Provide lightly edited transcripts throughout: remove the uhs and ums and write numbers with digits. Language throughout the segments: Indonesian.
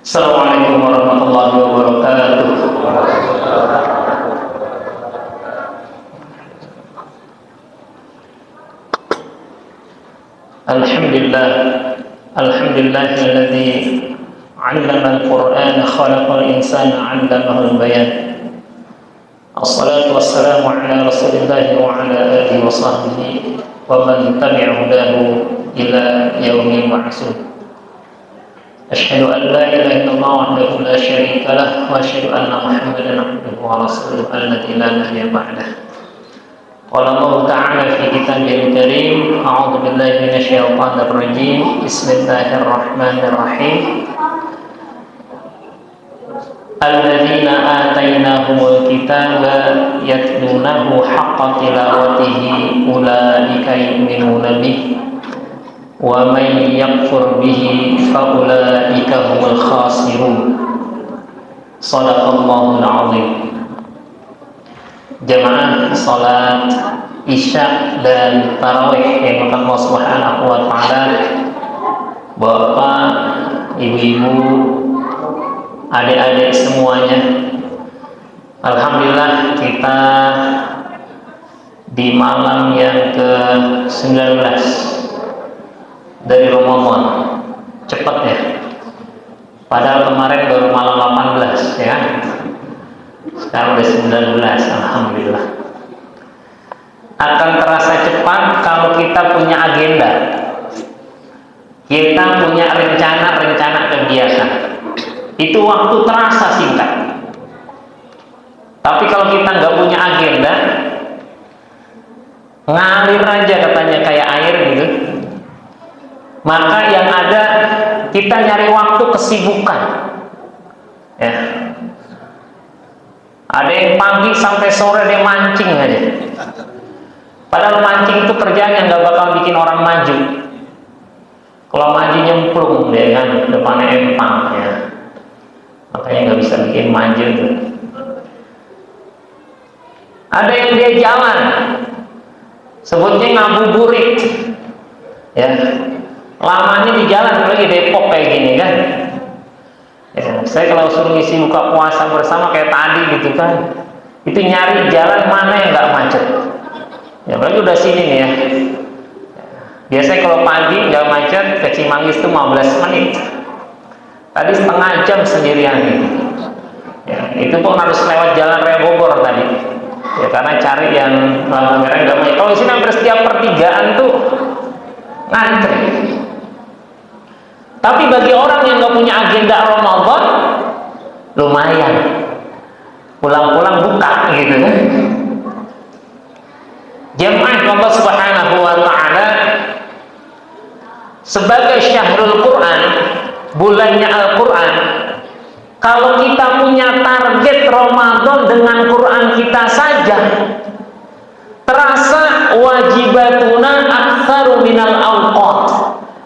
Assalamualaikum warahmatullahi wabarakatuh. Alhamdulillah, alhamdulillahilladzi 'allama al-Qur'ana khalaqal insana 'allamahul bayan. Assalatu wassalamu ala Rasulillah wa ala alihi wa sahbihi wa man tabi'a hudahu ila yaumil ba'tsun. Asyhadu an la ilaha illallah wahdahu la syarika lah wa asyhadu anna Muhammadan 'abduhu wa rasuluhu alladzi la nabiyya ba'dahu. Qala Allah ta'ala fi kitabihil karim, a'udzu billahi minasy syaithanir rajim. Bismillahirrahmanirrahim. Alladzina atainahumul kitaba yatlunahu haqqa tilawatihi ulaika yu'minuna bihi wa man yakfur bihi fa ulaika humul khasirun. Shadaqallahul 'azim. Jamaah salat Isya dan Tarawih yang Allah Subhanahu wa taala, Bapak, Ibu-ibu, adik-adik semuanya, alhamdulillah kita di malam yang ke-19 dari Ramadan. Cepat ya, padahal kemarin baru malam 18 ya, sekarang udah 19, alhamdulillah. Akan terasa cepat kalau kita punya agenda, kita punya rencana kegiatan. Itu waktu terasa singkat. Tapi kalau kita nggak punya agenda, ngalir aja katanya kayak air gitu. Maka yang ada kita nyari waktu kesibukan. Ya. Ada yang pagi sampai sore dia mancing aja. Padahal mancing itu kerjaan yang nggak bakal bikin orang maju. Kalau maju nyemplung dia kan, depannya empang ya. Makanya nggak bisa bikin maju tuh. Ada yang dia jalan, sebutnya ngabuburit, ya. Lamanya di jalan, apalagi Depok kayak gini kan. Ya, saya kalau suruh ngisi buka puasa bersama kayak tadi gitu kan, itu nyari jalan mana yang nggak macet. Ya, apalagi udah sini nih ya. Biasanya kalau pagi nggak macet ke Cimanggis itu 15 menit. Tadi setengah jam sendirian gitu. Ya, itu pun harus lewat jalan Raya Bogor tadi. Ya, karena cari yang lampu merah nggak macet. Kalau di sini hampir setiap pertigaan tuh ngantri. Tapi bagi orang yang nggak punya agenda Ramadan, lumayan. Pulang-pulang buka gitu kan. Jamaah Allah Subhanahu wa taala, sebagai syahrul Quran, bulannya Al-Quran, kalau kita punya target Ramadan dengan Quran kita saja, terasa wajibatuna aktsaru minal awqat,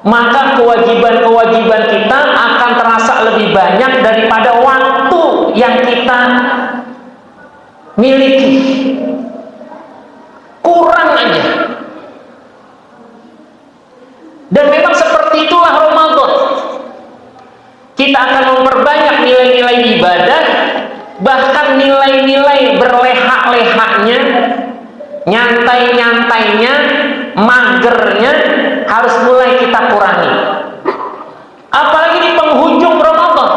maka kewajiban-kewajiban kita akan terasa lebih banyak daripada waktu yang kita miliki. Kurang aja. Dan memang seperti itulah Ramadan. Kita akan memperbanyak nilai-nilai ibadah, bahkan nilai-nilai berleha-lehanya, nyantai-nyantainya, magernya harus mulai kita kurangi. Apalagi di penghujung Ramadan.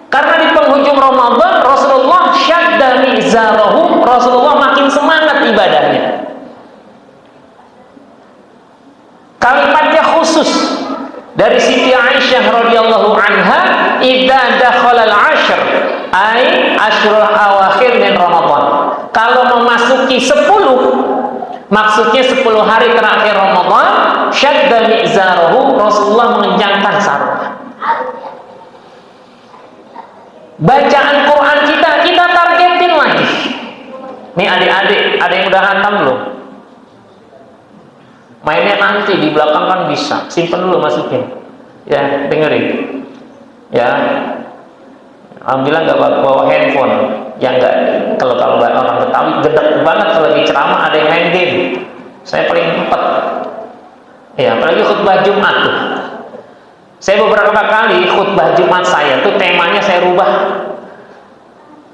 Karena di penghujung Ramadan Rasulullah syadda mizarahu, Rasulullah makin semangat ibadahnya. Kalimatnya khusus dari Siti Aisyah radhiyallahu anha, idza dakhala al-ashr ay ashrul awakhir min Ramadan. Kalau memasuki 10, maksudnya 10 hari terakhir Ramadan, syadda mizarahu, Rasulullah mengencangkan sarungnya. Bacaan Quran kita targetin lagi. Nih adik-adik, ada yang udah hantam belum? Mainnya nanti di belakang kan bisa, simpen dulu masukin. Ya, dengerin. Ya, alhamdulillah nggak bawa handphone. Yang nggak, kalau orang Betawi gedek banget kalau lagi ceramah ada yang main game. Saya paling empat. Ya, apalagi khutbah Jumat tuh. Saya beberapa kali khutbah Jumat saya tuh temanya saya rubah.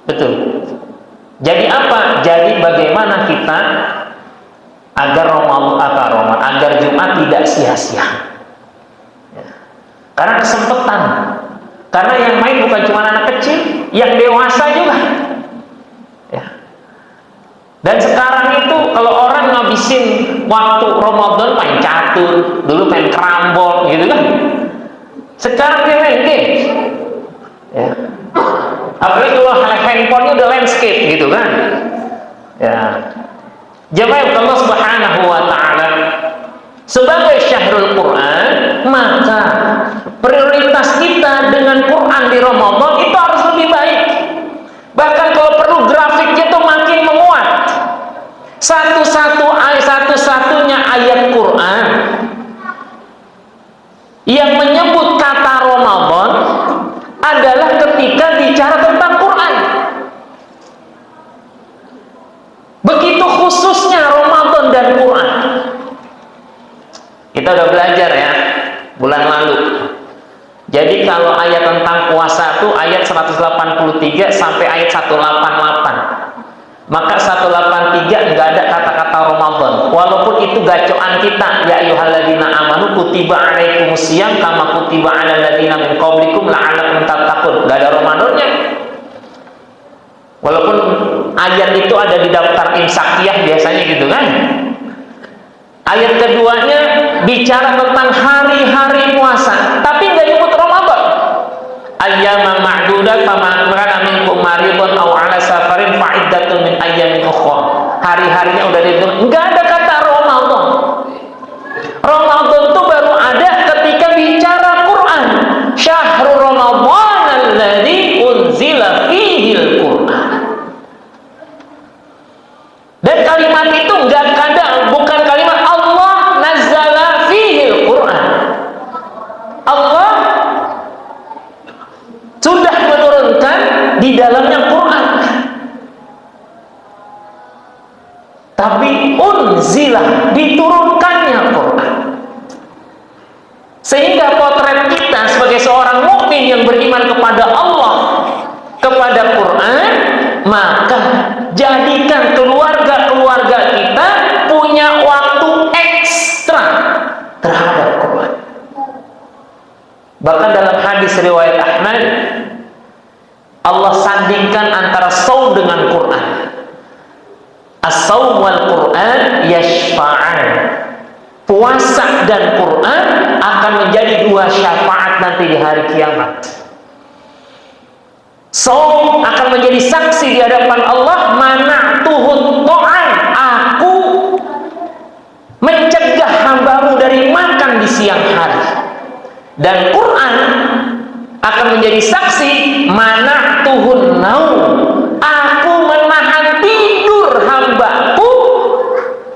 Betul. Jadi apa? Jadi bagaimana kita agar agar Jumat tidak sia-sia. Ya. Karena kesempatan. Karena yang main bukan cuma anak kecil, yang dewasa juga. Ya. Dan sekarang itu kalau orang ngabisin waktu Ramadan main catur, dulu main kerambol gitu kan. Sekarang dia main game. Ya. Apalagi kalau handphonenya udah landscape gitu kan. Ya. Jamaah Allah Subhanahu wa taala, sebagai syahrul Quran, maka prioritas kita dengan Quran di Ramadan itu harus lebih baik. Bahkan kalau perlu grafiknya itu makin menguat. Satu-satunya ayat Quran yang menyebut kata Ramadan adalah ketika bicara tentang Quran. Begitu khususnya Ramadan dan Quran. Kita udah belajar ya bulan lalu. Jadi kalau ayat tentang puasa itu ayat 183 sampai ayat 188. Maka 183 nggak ada kata-kata Ramadan. Walaupun itu gacoan kita, ya ayyuhalladzina amanu kutiba alaikumusiyam kama kutiba alal ladzina min qablikum la'allakum tattaqun. Nggak ada Ramadannya. Walaupun ayat itu ada di daftar imsakiyah biasanya gitu kan. Ayat keduanya bicara tentang hari-hari puasa, tapi nggak nyebut Ramadan. Ayyaman ma'dudat faman kana minkum maridun aw 'ala safarin fa'iddatun min ayyamin ukhra. Hari-harinya udah dihitung, enggak ada kata Ramadan. Ramadan itu baru ada ketika bicara Quran. Syahrul Ramadan alladzi unzila fihil Quran. Dan kalimat itu enggak ada, bukan kalimat Allah nazzala fihil Quran. Allah sudah menurunkan di dalamnya Quran, tapi unzilah, diturunkannya Quran. Sehingga potret kita sebagai seorang mukmin yang beriman kepada Allah, kepada Quran, maka jadikan keluarga-keluarga kita punya waktu ekstra terhadap Quran. Bahkan dalam hadis riwayat Ahmad, Allah sandingkan antara saum dengan Quran. As-saum wal Quran yashfa'an. Puasa dan Quran akan menjadi dua syafaat nanti di hari kiamat. Saum akan menjadi saksi di hadapan Allah, mana'tuhut ta'an, aku mencegah hambamu dari makan di siang hari. Dan Quran akan menjadi saksi, mana'tuhun naum, aku menahan tidur hambaku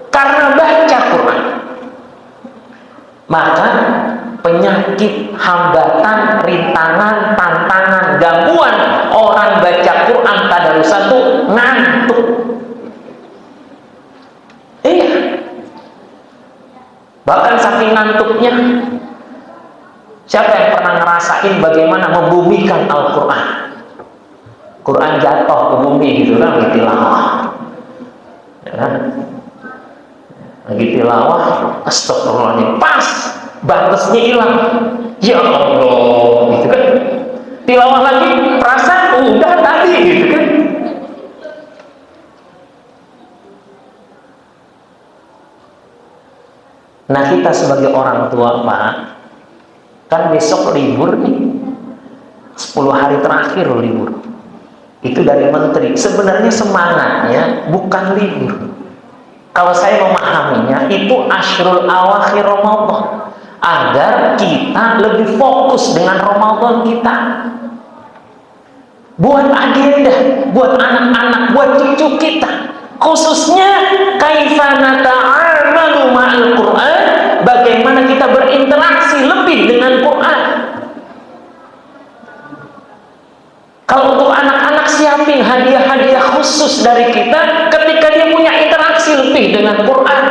karena baca Quran. Maka penyakit, hambatan, rintangan, tantangan, gangguan orang baca Quran tadarusan itu ngantuk. Iya. Bahkan saking ngantuknya, siapa yang pernah ngerasain bagaimana membumikan Al-Quran? Quran jatuh ke bumi gitu kan, lagi tilawah. Ya kan? Lagi tilawah, astagfirullahaladzim, pas batasnya hilang. Ya Allah, gitu kan. Tilawah lagi, perasaan udah tadi gitu kan. Nah, kita sebagai orang tua, Pak, kan besok libur nih, 10 hari terakhir libur. Itu dari menteri. Sebenarnya semangatnya bukan libur. Kalau saya memahaminya, itu asyrul awakhir Ramadan, agar kita lebih fokus dengan Ramadan kita. Buat agenda, buat anak-anak, buat cucu kita. Khususnya kaifa nata'amalu ma'al Quran, bagaimana kita berinteraksi lebih dengan Quran. Kalau untuk anak-anak, siapin hadiah-hadiah khusus dari kita ketika dia punya interaksi lebih dengan Quran.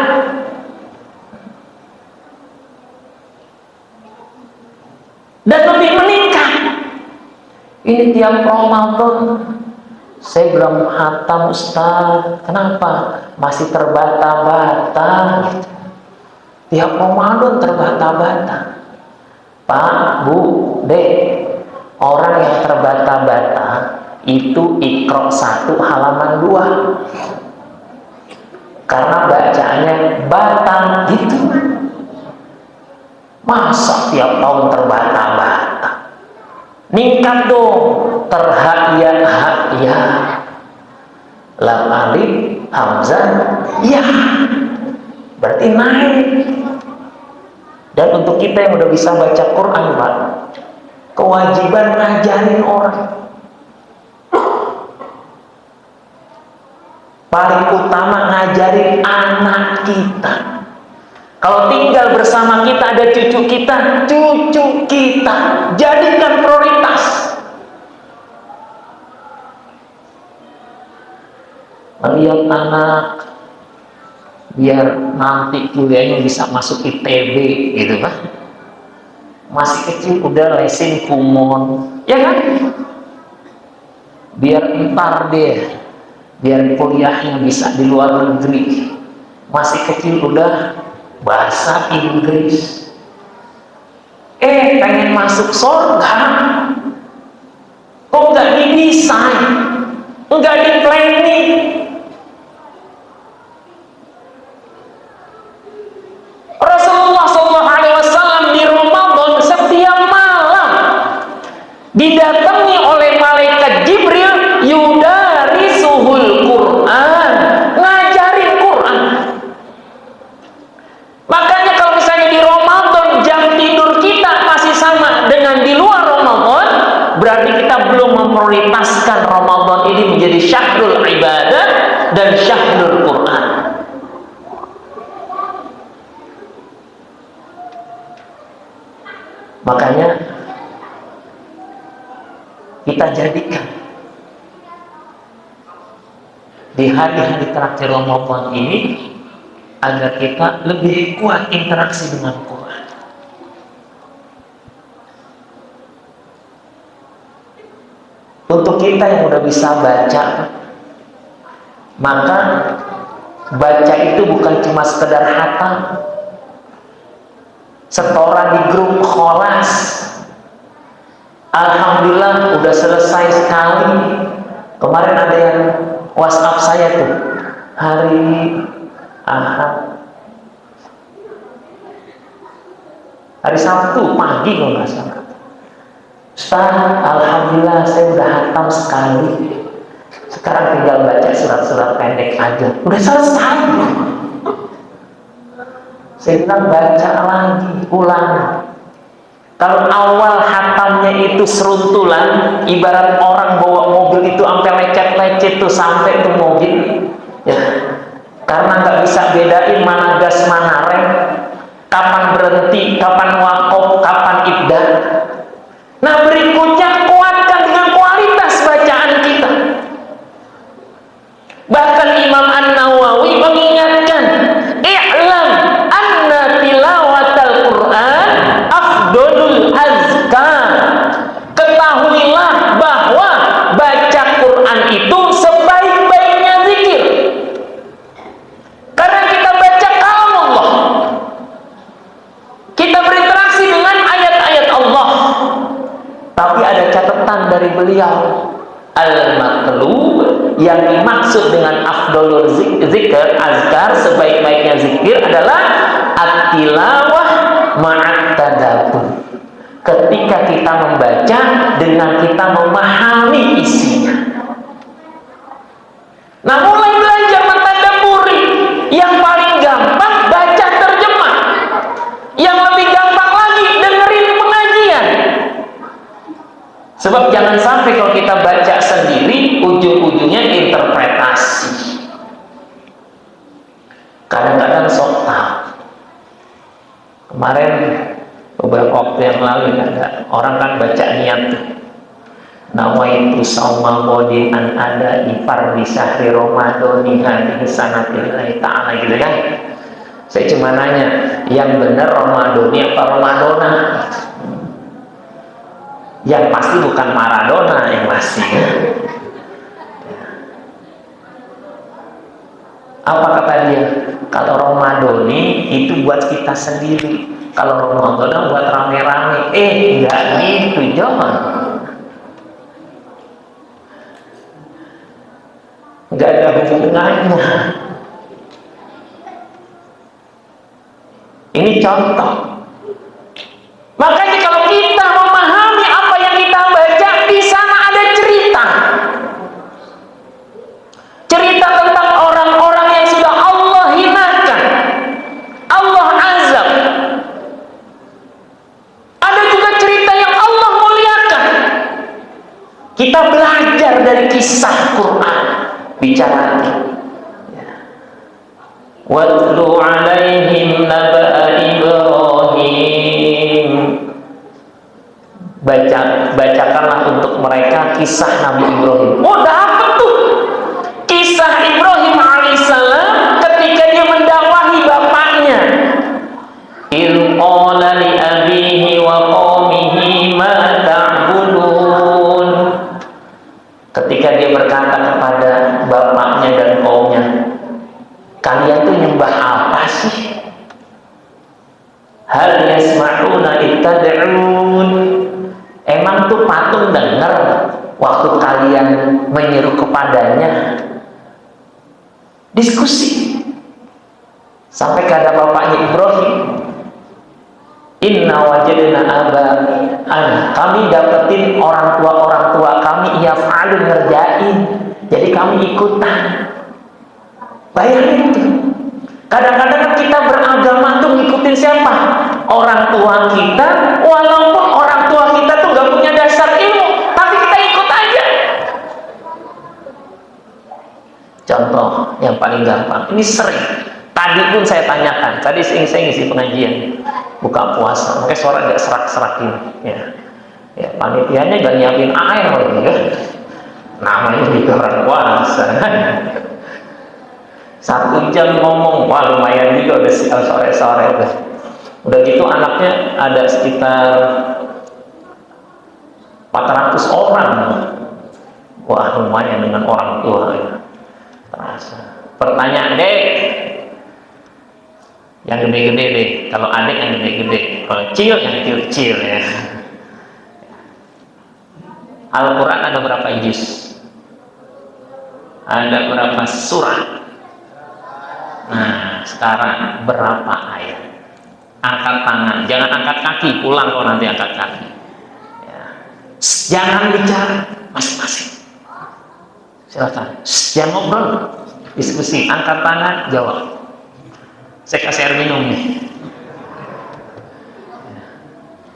Ini tiap Ramadan saya belum hatam Ustaz. Kenapa? Masih terbata-bata gitu. Tiap Ramadan terbata-bata. Pak, Bu, Dek, orang yang terbata-bata itu Iqra 1 halaman 2. Karena bacaannya batang gitu. Masa tiap tahun terbata-bata? Ningkat dong, terhaya-haya. Lam alif hamzah ya. Berarti naik. Dan untuk kita yang udah bisa baca Quran, Pak, kewajiban ngajarin orang. Paling utama ngajarin anak kita. Kalau tinggal bersama kita ada cucu kita jadikan prioritas. Melihat anak biar nanti kuliahnya bisa masuk ITB gitu kan. Masih kecil udah lesin kumon, ya kan? Biar kuliahnya bisa di luar negeri. Masih kecil udah bahasa Inggris. Pengen masuk surga, kok nggak didesain, nggak di planning. Rasulullah SAW di Ramadan setiap malam didatangi oleh malaikat Jibril yudarisuhul Quran, ngajarin Quran. Makanya kalau misalnya di Ramadan jam tidur kita masih sama dengan di luar Ramadan, berarti kita belum memprioritaskan Ramadan ini menjadi syahrul ibadah dan syahrul Quran. Makanya kita jadikan di hari-hari terakhir Ramadan ini agar kita lebih kuat interaksi dengan Quran. Untuk kita yang udah bisa baca, maka baca itu bukan cuma sekedar hatam, setoran di grup kholas. Alhamdulillah udah selesai sekali. Kemarin ada yang WhatsApp saya tuh hari Ahad, hari Sabtu pagi kalau nggak salah. Ustaz, alhamdulillah saya udah hatam sekali. Sekarang tinggal baca surat-surat pendek aja. Udah selesai. Saya bilang baca lagi, ulang. Kalau awal hatamnya itu seruntulan, ibarat orang bawa mobil itu sampai lecet-lecet tuh sampai tuh mobil, ya. Karena nggak bisa bedain mana gas mana rem, kapan berhenti, kapan wakaf, kapan ibdah. Nah berikutnya kuatkan dengan kualitas bacaan kita. Bahkan Imam An-Nawawi mengingatkan, i'lam anna tilawatal Quran afdolul azkar. Ketahuilah bahwa baca Quran itu sebaik-baiknya zikir. Karena kita baca kalam Allah, kita berinteraksi dengan ayat-ayat Allah. Tapi ada catatan dari beliau, al-matlub, yang dimaksud dengan afdolul zikir, azkar, sebaik-baiknya zikir adalah at-tilawah ma'at tadabbur. Ketika kita membaca dengan kita memahami isinya. Nah, mulai belajar mentadabburi, yang paling gampang baca terjemah. Yang lebih gampang lagi dengerin pengajian. Sebab jangan sampai kalau kita baca sendiri ujung-ujungnya interpretasi. Kadang-kadang sok tahu. Kemarin beberapa waktu yang lalu ada orang kan baca niat tuh. Nawaitu saumal qadin an ada ipar di syahri Ramadhani hadhihi sanatillahi ta'ala gitu kan. Saya cuma nanya, yang benar Ramadhani apa Ramadhana? Yang pasti bukan Maradona, yang pasti. Apa kata dia? Kalau Romadoni itu buat kita sendiri, kalau Ramadan buat rame-rame. Enggak gitu, jangan. Enggak ada hubungannya. Ini contoh. Makanya kalau kita memahami apa yang kita baca, di sana ada cerita. Cerita tentang orang-orang yang sudah Allah hinakan, Allah azab. Ada juga cerita yang Allah muliakan. Kita belajar dari kisah Quran. Bicara watlu alaihim naba'a Ibrahim. Bacakanlah untuk mereka kisah Nabi Ibrahim. Oh, dapat tuh kisah Ibrahim alaihissalam ketika dia mendakwahi bapaknya. Il qala li abihi wa qaumihi ma ta'budun. Ketika dia berkata kepada bapaknya dan kaumnya, kalian tuh nyembah apa sih? Hal yasma'una ittad'un. Emang tuh patung dengar waktu kalian menyeru kepadanya? Diskusi. Sampai kata bapaknya Ibrahim, inna wajadna aba'ana, kami dapetin orang tua kami yaf'alun, ngerjain, jadi kami ikutan. Bayangin itu. Kadang-kadang kita beragama tuh ngikutin siapa? Orang tua kita, walaupun orang tua kita tuh gak punya dasar ilmu, tapi kita ikut aja. Contoh yang paling gampang, ini sering. Tadi pun saya tanyakan, tadi saya ngisi pengajian buka puasa, makanya suara agak serak-serak ini. Ya, panitianya gak nyiapin air lagi kan? Namanya juga orang puasa. 1 jam ngomong, wah lumayan juga udah sore-sore udah gitu anaknya ada sekitar 400 orang. Wah lumayan dengan orang tua ya. Terasa. Pertanyaan dek, yang gede-gede deh, kalau adik yang gede-gede, kalau kecil yang kecil-kecil ya. Al-Quran ada berapa juz? Ada berapa surah? Nah, sekarang berapa ayat? Angkat tangan, jangan angkat kaki, pulang kalau nanti angkat kaki. Ya. Jangan bicara masing-masing. Silakan. Jangan ngobrol, diskusi, angkat tangan, jawab. Saya kasih air minum nih.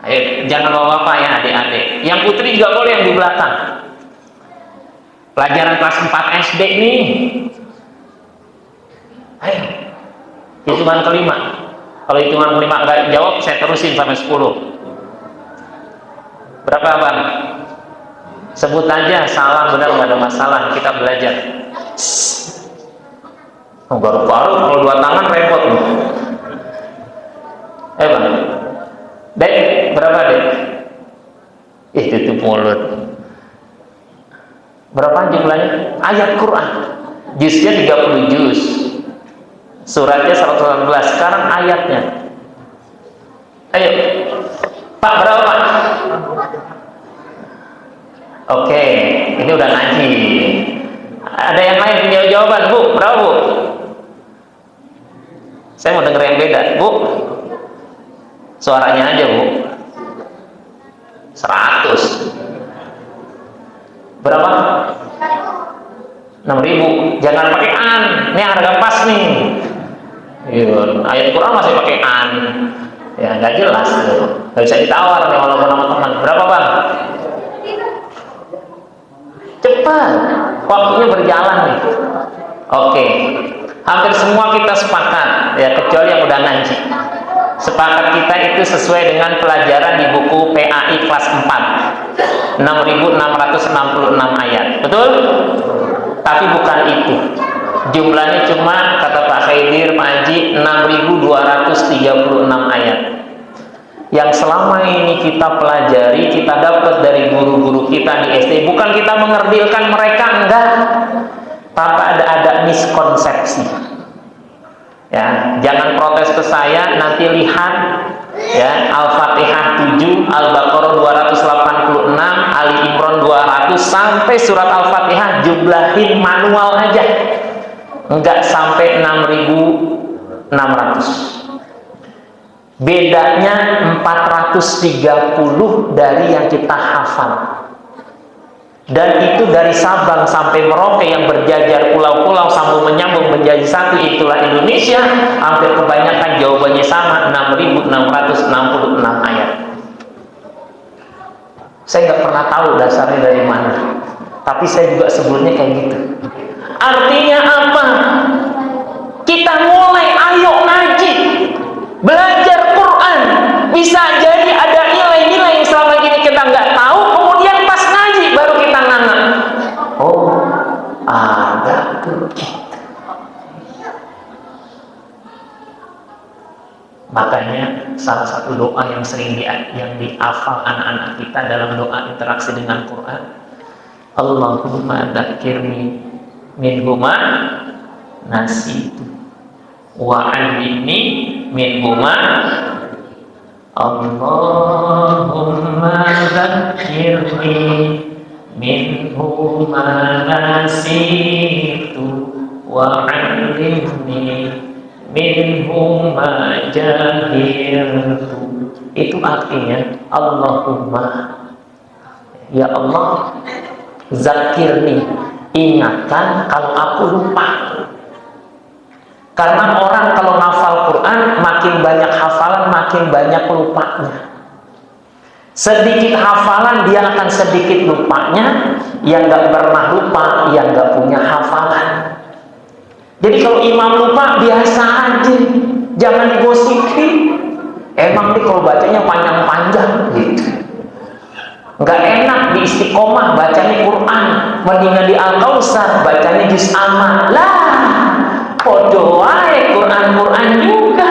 Ayo, jangan bawa apa ya adik-adik. Yang putri juga boleh yang di belakang. Pelajaran kelas 4 SD nih. Ayo, hitungan kelima. Kalau hitungan kelima nggak jawab, saya terusin sampai 10. Berapa bang? Sebut aja, salah benar nggak ada masalah. Kita belajar. Oh, baru-baru kalau 2 tangan repot loh. Bang, dek berapa dek? Itu mulut. Berapa jumlahnya? Ayat Quran. Juznya 30 juz. Suratnya 118, sekarang ayatnya. Ayo, Pak berapa Pak? Oke, ini udah ngaji. Ada yang lain punya jawaban, Bu? Berapa Bu? Saya mau denger yang beda, Bu. Suaranya aja Bu. 100. Berapa? 6.000. Jangan pakai an. Ini harga pas nih. Ayat Quran masih pakai an. Ya nggak jelas tuh. Nggak bisa ditawar nih walaupun sama teman. Berapa bang? Cepat. Waktunya berjalan nih. Oke. Hampir semua kita sepakat. Ya kecuali yang udah ngaji. Sepakat kita itu sesuai dengan pelajaran di buku PAI kelas 4. 6.666 ayat. Betul? Tapi bukan itu. Jumlahnya cuma kata Pak Khaidir, Pak Haji, 6.236 ayat. yang selama ini kita pelajari, kita dapat dari guru-guru kita di SD. Bukan kita mengerdilkan mereka, enggak, tapi ada miskonsepsi. Ya, jangan protes ke saya, nanti lihat ya Al-Fatihah 7, Al-Baqarah 286, Ali Imran 200 sampai surat Al-Fatihah jumlahin manual aja. Enggak sampai 6.600. Bedanya 430 dari yang kita hafal. Dan itu dari Sabang sampai Merauke yang berjajar pulau-pulau sambung menyambung menjadi satu, itulah Indonesia. Hampir kebanyakan jawabannya sama, 6.666 ayat. Saya nggak pernah tahu dasarnya dari mana, tapi saya juga sebelumnya kayak gitu. Artinya apa? Kita mulai, ayo ngaji, belajar Quran. Bisa jadi ada nilai-nilai yang selama ini kita nggak tahu, kemudian pas ngaji baru kita nangkep. Oh, ada tuh. Makanya salah satu doa yang sering dihafal anak-anak kita dalam doa interaksi dengan Quran, Allahumma dzakirni minhuma nasitu wa 'allimni minhuma. Allahumma dzakirni minhuma nasitu wa 'allimni minhuma jahiltu. Itu artinya, Allahumma, ya Allah, zakirni, ingatkan kalau aku lupa. Karena orang kalau hafal Quran, makin banyak hafalan, makin banyak lupanya. Sedikit hafalan, dia akan sedikit lupanya. Yang gak pernah lupa, yang gak punya hafalan. Jadi kalau imam lupa, biasa aja, jangan digosipi. Emang nih kalau bacanya panjang-panjang gitu, nggak enak di Istiqomah bacanya Quran, mendingan di Al-Kautsar bacanya juz amma. Lah, podo wae Quran juga.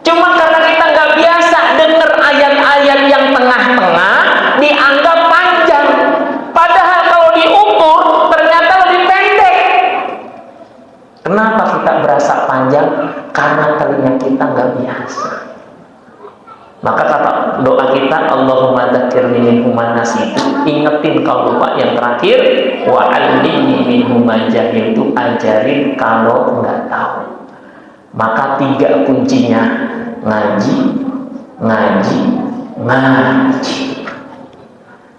Cuma karena kita nggak biasa dengar ayat-ayat yang tengah-tengah, dianggap panjang. Padahal kalau diukur ternyata lebih pendek. Kenapa kita berasa panjang? Karena telinga kita nggak biasa. Maka kata doa kita, Allahumma dzakirni minhuma nasitu, ingetin kalau lupa yang terakhir, wa 'allimni minhuma jahiltu, ajarin kalau nggak tahu. Maka 3 kuncinya, ngaji, ngaji, ngaji.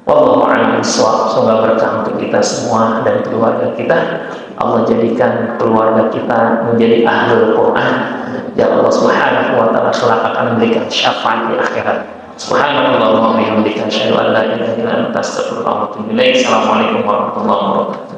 Wallahu a'lam bishawab. Semoga berkah untuk kita semua dan keluarga kita. Allah jadikan keluarga kita menjadi ahlul Quran. Ya Allah Subhanahu wa ta'ala kelak akan memberikan syafaat di akhirat. Subhanallah wa bihamdika asyhadu an la ilaha illa anta astaghfiruka wa atubu ilaik. Assalamualaikum warahmatullahi wabarakatuh.